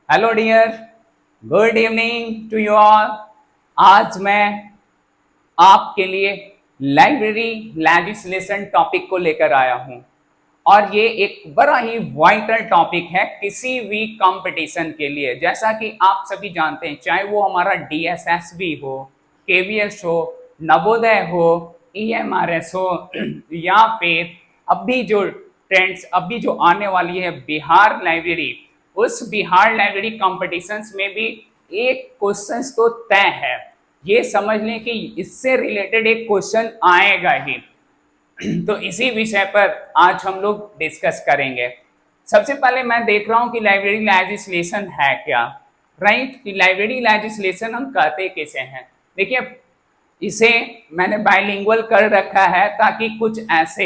Hello dear, good evening to you all. आज मैं आपके लिए लाइब्रेरी लेजिस्लेशन टॉपिक को लेकर आया हूं और ये एक बड़ा ही वाइटल टॉपिक है किसी भी कंपटीशन के लिए। जैसा कि आप सभी जानते हैं, चाहे वो हमारा डीएसएसबी हो, केवीएस हो, नवोदय हो, ईएमआरएस हो या फिर अभी जो आने वाली है बिहार लाइब्रेरी, उस बिहार लाइब्रेरी कॉम्पिटिशन्स में भी एक क्वेश्चन तो तय है। ये समझ लें कि इससे रिलेटेड एक क्वेश्चन आएगा ही। तो इसी विषय पर आज हम लोग डिस्कस करेंगे। सबसे पहले मैं देख रहा हूं कि लाइब्रेरी लेजिस्लेशन है क्या, राइट? कि लाइब्रेरी लेजिस्लेशन हम कहते किसे हैं। देखिए, इसे मैंने बाइलिंगुअल कर रखा है ताकि कुछ ऐसे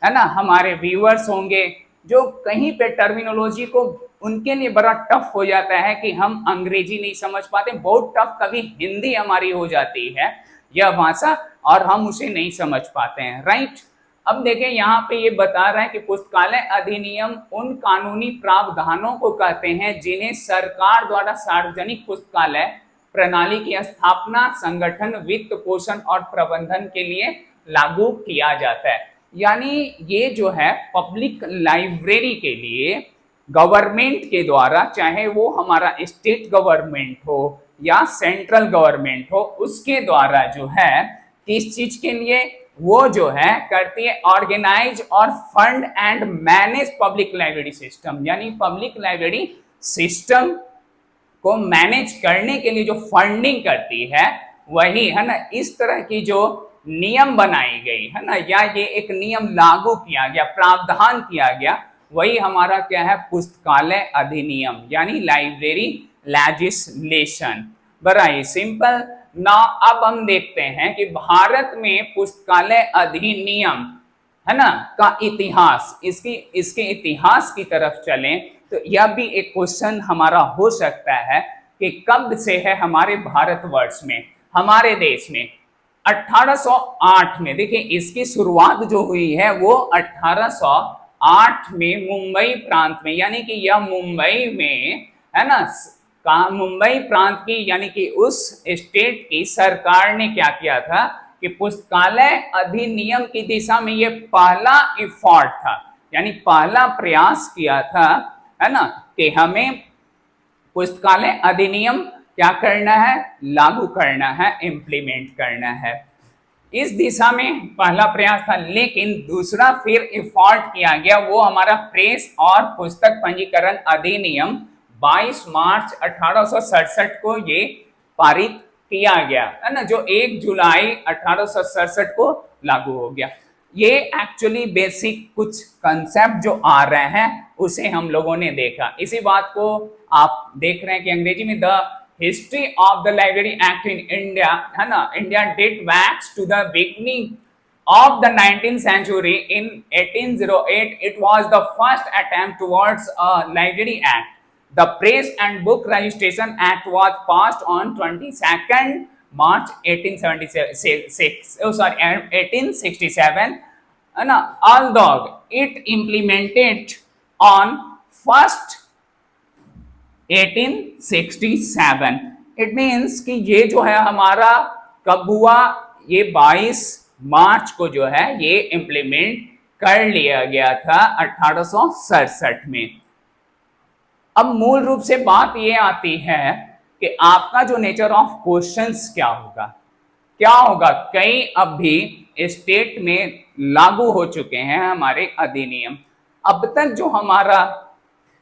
है ना हमारे व्यूअर्स होंगे जो कहीं पे टर्मिनोलॉजी को उनके लिए बड़ा टफ हो जाता है कि हम अंग्रेजी नहीं समझ पाते, बहुत टफ कभी हिंदी हमारी हो जाती है यह भाषा और हम उसे नहीं समझ पाते हैं, राइट? अब देखें, यहाँ पे ये बता रहा है कि पुस्तकालय अधिनियम उन कानूनी प्रावधानों को कहते हैं जिन्हें सरकार द्वारा सार्वजनिक पुस्तकालय प्रणाली की स्थापना, संगठन, वित्त पोषण और प्रबंधन के लिए लागू किया जाता है। यानी ये जो है पब्लिक लाइब्रेरी के लिए गवर्नमेंट के द्वारा, चाहे वो हमारा स्टेट गवर्नमेंट हो या सेंट्रल गवर्नमेंट हो, उसके द्वारा जो है किस चीज के लिए वो जो है करती है, ऑर्गेनाइज और fund and manage public library system. यानी पब्लिक लाइब्रेरी सिस्टम को मैनेज करने के लिए जो फंडिंग करती है वही है ना, इस तरह की जो नियम बनाई गई है ना, या ये एक नियम लागू किया गया, प्रावधान किया गया, वही हमारा क्या है, पुस्तकालय अधिनियम यानी लाइब्रेरी लेजिस्लेशन। बड़ा ही सिंपल ना। अब हम देखते हैं कि भारत में पुस्तकालय अधिनियम है ना का इतिहास, इसके इतिहास की तरफ चलें तो यह भी एक क्वेश्चन हमारा हो सकता है कि कब से है हमारे भारतवर्ष में, हमारे देश में। 1808 में, देखिए इसकी शुरुआत जो हुई है वो 1808 में मुंबई प्रांत में, यानी कि यह मुंबई में है ना, मुंबई प्रांत की यानी कि उस स्टेट की सरकार ने क्या किया था कि पुस्तकालय अधिनियम की दिशा में ये पहला इफोर्ट था, यानी पहला प्रयास किया था है ना, कि हमें पुस्तकालय अधिनियम क्या करना है, लागू करना है, इंप्लीमेंट करना है। इस दिशा में पहला प्रयास था, लेकिन दूसरा फिर इफोर्ट किया गया, वो हमारा प्रेस और पुस्तक पंजीकरण अधिनियम 22 मार्च 1867 को ये पारित किया गया है ना, जो 1 जुलाई 1867 को लागू हो गया। ये एक्चुअली बेसिक कुछ कंसेप्ट जो आ रहे हैं उसे हम लोगों ने देखा। इसी बात को आप देख रहे हैं कि अंग्रेजी में the history of the library act in India है ना, India date backs to the beginning of the 19th century. In 1808 it was the first attempt towards a library act. The Press and Book Registration Act was passed on 22nd March 1867, and although it implemented on 1st 1867, it means कि ये जो है हमारा कब हुआ, ये 22 मार्च को जो है ये इंप्लीमेंट कर लिया गया था 1867 में। अब मूल रूप से बात ये आती है कि आपका जो नेचर ऑफ क्वेश्चंस क्या होगा। कई अब भी स्टेट में लागू हो चुके हैं हमारे अधिनियम। अब तक जो हमारा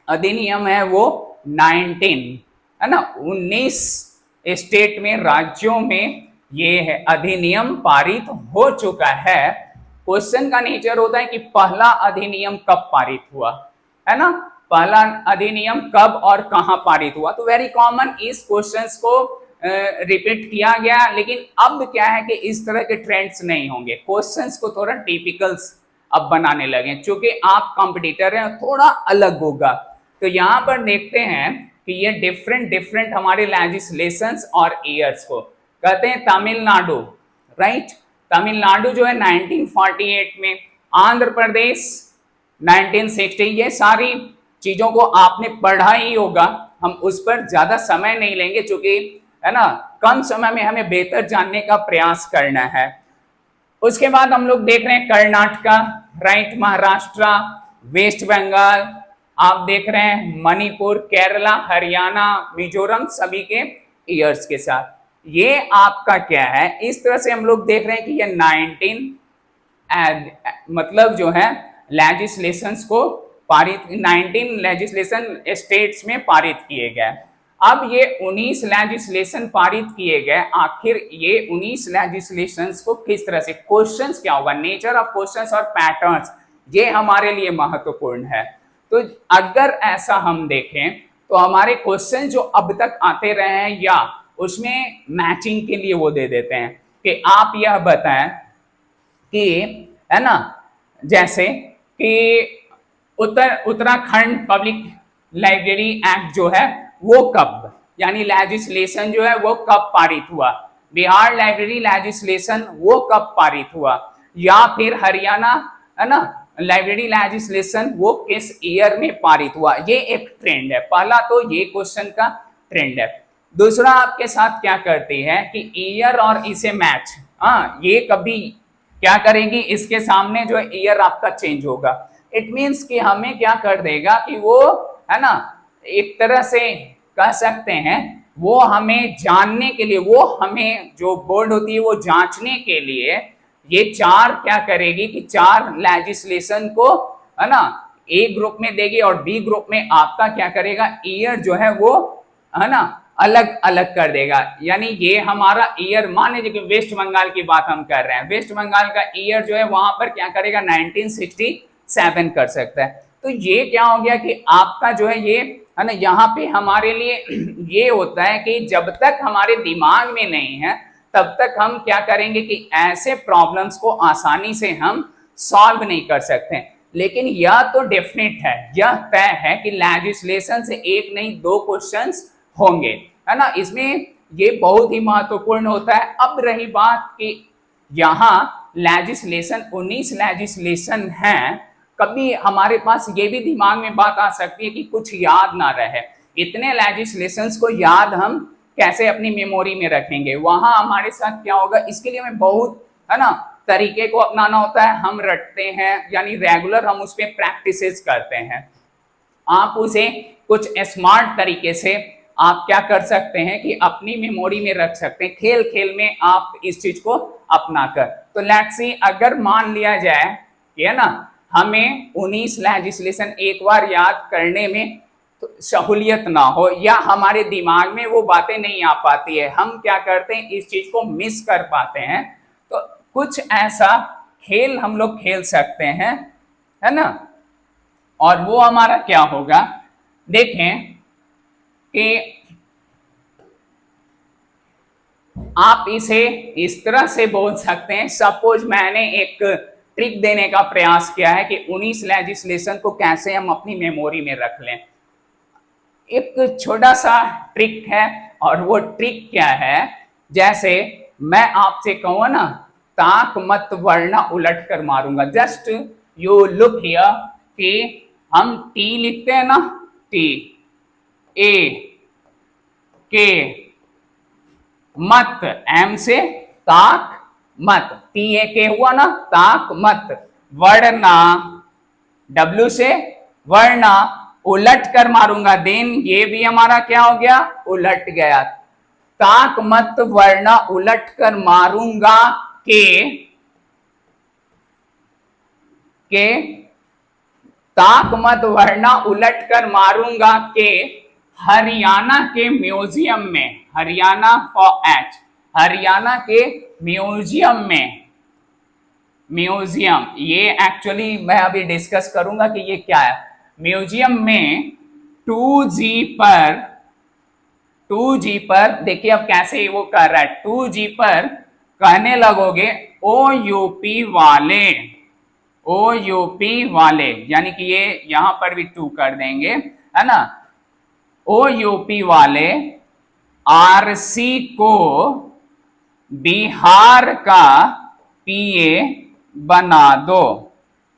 अधिनियम है वो 19 है ना, 19 स्टेट में, राज्यों में ये है अधिनियम पारित हो चुका है। क्वेश्चन का नेचर होता है कि पहला अधिनियम कब पारित हुआ है ना, पहला अधिनियम कब और कहां पारित हुआ। तो वेरी कॉमन इस क्वेश्चंस को रिपीट किया गया, लेकिन अब क्या है कि इस तरह के ट्रेंड्स नहीं होंगे, क्वेश्चंस को थोड़ा टिपिकल्स अब बनाने लगे, चूंकि आप कॉम्पिटिटर हैं, थोड़ा अलग होगा। तो यहां पर देखते हैं कि ये डिफरेंट हमारे लेजिस्लेशंस और ईयर्स को कहते हैं। तमिलनाडु, राइट, तमिलनाडु जो है 1948 में, आंध्र प्रदेश 1960, ये सारी चीजों को आपने पढ़ा ही होगा, हम उस पर ज्यादा समय नहीं लेंगे, क्योंकि है ना कम समय में हमें बेहतर जानने का प्रयास करना है। उसके बाद हम लोग देख रहे हैं कर्नाटका, राइट, महाराष्ट्र, वेस्ट बंगाल, आप देख रहे हैं मणिपुर, केरला, हरियाणा, मिजोरम, सभी के ईयर्स के साथ। ये आपका क्या है, इस तरह से हम लोग देख रहे हैं कि ये 19 मतलब जो है लेजिस्लेशंस को पारित, 19 लेजिस्लेशन स्टेट्स में पारित किए गए। अब ये 19 लेजिस्लेशन पारित किए गए, आखिर ये 19 लेजिस्लेशंस को किस तरह से, क्वेश्चंस क्या होगा, नेचर ऑफ क्वेश्चंस और पैटर्न्स, ये हमारे लिए महत्वपूर्ण है। तो अगर ऐसा हम देखें तो हमारे क्वेश्चन जो अब तक आते रहे हैं, या उसमें मैचिंग के लिए वो दे देते हैं कि आप यह बताएं कि, है ना, जैसे कि उत्तराखंड पब्लिक लाइब्रेरी एक्ट जो है वो कब, यानी लेजिस्लेशन जो है वो कब पारित हुआ, बिहार लाइब्रेरी लेजिस्लेशन वो कब पारित हुआ, या फिर हरियाणा, है ना, लाइब्रेरी लेजिस्लेशन वो किस ईयर में पारित हुआ। ये एक ट्रेंड है। पहला तो ये क्वेश्चन का ट्रेंड है। दूसरा आपके साथ क्या करती है कि ईयर और इसे मैच, ये कभी क्या करेगी, इसके सामने जो ईयर आपका चेंज होगा। इट मीन्स कि हमें क्या कर देगा कि वो, है ना, एक तरह से कह सकते हैं वो हमें जानने के लिए, वो हमें जो बोर्ड होती है वो जांचने के लिए ये चार क्या करेगी कि चार लेजिस्लेशन को, है ना, ए ग्रुप में देगी और बी ग्रुप में आपका क्या करेगा, ईयर जो है वो, है ना, अलग अलग कर देगा। यानी ये हमारा ईयर, मान लीजिए कि वेस्ट बंगाल की बात हम कर रहे हैं, वेस्ट बंगाल का ईयर जो है वहां पर क्या करेगा, 1967 कर सकता है। तो ये क्या हो गया कि आपका जो है ये, है ना, यहाँ पे हमारे लिए ये होता है कि जब तक हमारे दिमाग में नहीं है तब तक हम क्या करेंगे कि ऐसे प्रॉब्लम्स को आसानी से हम सॉल्व नहीं कर सकते। लेकिन यह तो डेफिनेट है, यह तय है कि लेजिस्लेशन से एक नहीं दो क्वेश्चंस होंगे, है ना, इसमें ये बहुत ही महत्वपूर्ण होता है। अब रही बात कि यहाँ लेजिस्लेशन 19 लेजिस्लेशन है, कभी हमारे पास ये भी दिमाग में बात आ सकती है कि कुछ याद ना रहे, इतने लेजिस्लेशंस को याद हम कैसे अपनी मेमोरी में रखेंगे, वहां हमारे साथ क्या होगा, इसके लिए हमें बहुत, है ना, तरीके को अपनाना होता है। हम रटते हैं, यानी रेगुलर हम उस पर प्रैक्टिसेस करते हैं। आप उसे कुछ स्मार्ट तरीके से आप क्या कर सकते हैं कि अपनी मेमोरी में रख सकते हैं, खेल खेल में आप इस चीज को अपनाकर। तो लेट्स सी, अगर मान लिया जाए कि, है ना, हमें 19 लेजिस्लेशन एक बार याद करने में तो सहूलियत ना हो, या हमारे दिमाग में वो बातें नहीं आ पाती है, हम क्या करते हैं इस चीज को मिस कर पाते हैं, तो कुछ ऐसा खेल हम लोग खेल सकते हैं, है ना। और वो हमारा क्या होगा, देखें कि आप इसे इस तरह से बोल सकते हैं। सपोज मैंने एक ट्रिक देने का प्रयास किया है कि 19 लेजिस्लेशन को कैसे हम अपनी मेमोरी में रख लें। एक छोटा सा ट्रिक है, और वो ट्रिक क्या है, जैसे मैं आपसे कहूँ ना, ताक मत वरना उलट कर मारूंगा। जस्ट यू लुक हियर कि हम टी लिखते हैं ना, टी ए के मत, एम से ताक मत, टी ए के हुआ ना, ताक मत, वरना डब्ल्यू से वरना उलट कर मारूंगा, देन ये भी हमारा क्या हो गया, उलट गया। ताक मत वरना उलट कर मारूंगा के ताक मत वरना उलट कर मारूंगा के हरियाणा के म्यूजियम में, हरियाणा फॉर एच, हरियाणा के म्यूजियम में, म्यूजियम, ये एक्चुअली मैं अभी डिस्कस करूंगा कि ये क्या है। म्यूजियम में 2G पर देखिए अब कैसे वो कर रहा है, 2G पर कहने लगोगे OUP वाले, यानी कि ये यहां पर भी 2 कर देंगे, है ना, OUP वाले RC को बिहार का PA बना दो,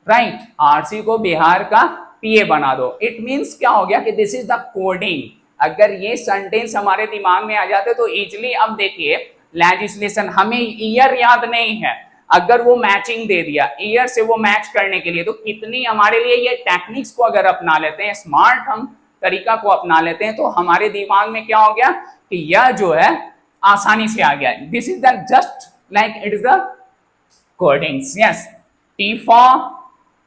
राइट, RC को बिहार का पीए बना दो। इट मीन्स क्या हो गया कि दिस इज द कोडिंग। अगर ये सेंटेंस हमारे दिमाग में आ जाते तो इजिली, अब देखिए लेजिस्लेशन, हमें ईयर याद नहीं है, अगर वो मैचिंग दे दिया ईयर से वो मैच करने के लिए, तो कितनी हमारे लिए ये टेक्निक्स को अगर अपना लेते हैं, स्मार्ट हम तरीका को अपना लेते हैं, तो हमारे दिमाग में क्या हो गया कि यह जो है आसानी से आ गया। This is the just like it is the codings. Yes, T for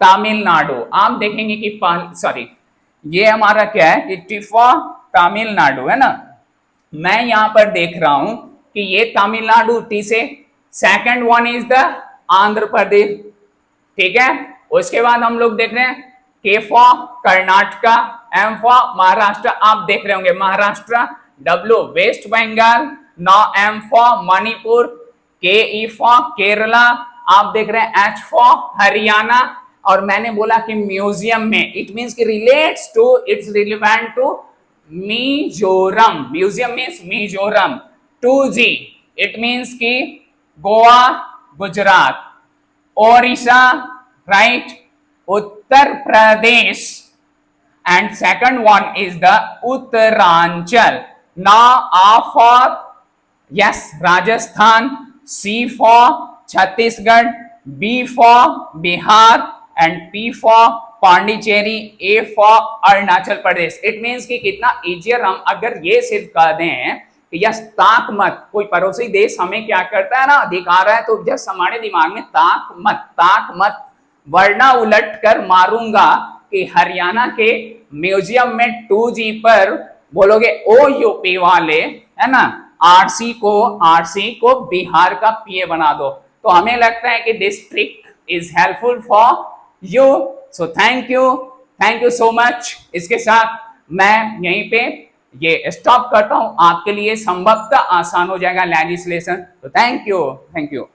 Tamil Nadu, आप देखेंगे कि सॉरी ये हमारा क्या है कि टी फॉर तमिलनाडु है ना, मैं यहां पर देख रहा हूं कि ये तमिलनाडु टी से, second one is the Andhra Pradesh, ठीक है। उसके बाद हम लोग देख रहे हैं K for Karnataka, M for Maharashtra, आप देख रहे होंगे Maharashtra, W West Bengal, now M for Manipur, K E for Kerala, आप देख रहे हैं एच फॉर हरियाणा। और मैंने बोला कि म्यूजियम में, इट मींस कि relates to, it's relevant to Mizoram, museum means Mizoram. 2G it means कि Goa Gujarat, Odisha right, Uttar Pradesh, and second one is the Uttaranchal. Now A for yes Rajasthan, C for Chhattisgarh, B for Bihar and P for Pondicherry, A for Arunachal Pradesh. It means कि कितना easier, हम अगर ये सिर्फ कह दें कि यस ताक मत, कोई पड़ोसी देश हमें क्या करता है ना दिखा रहा है, तो जस्ट हमारे दिमाग में ताक मत वरना उलट कर मारूंगा कि हरियाणा के म्यूजियम में 2G पर बोलोगे ओ यूपी वाले, है ना, आरसी को बिहार का पीए बना दो। तो हमें लगता है कि this trick is helpful for you. So thank you so much. इसके साथ मैं यहीं पे ये स्टॉप करता हूं, आपके लिए संभवतः आसान हो जाएगा लेजिस्लेशन। तो थैंक यू।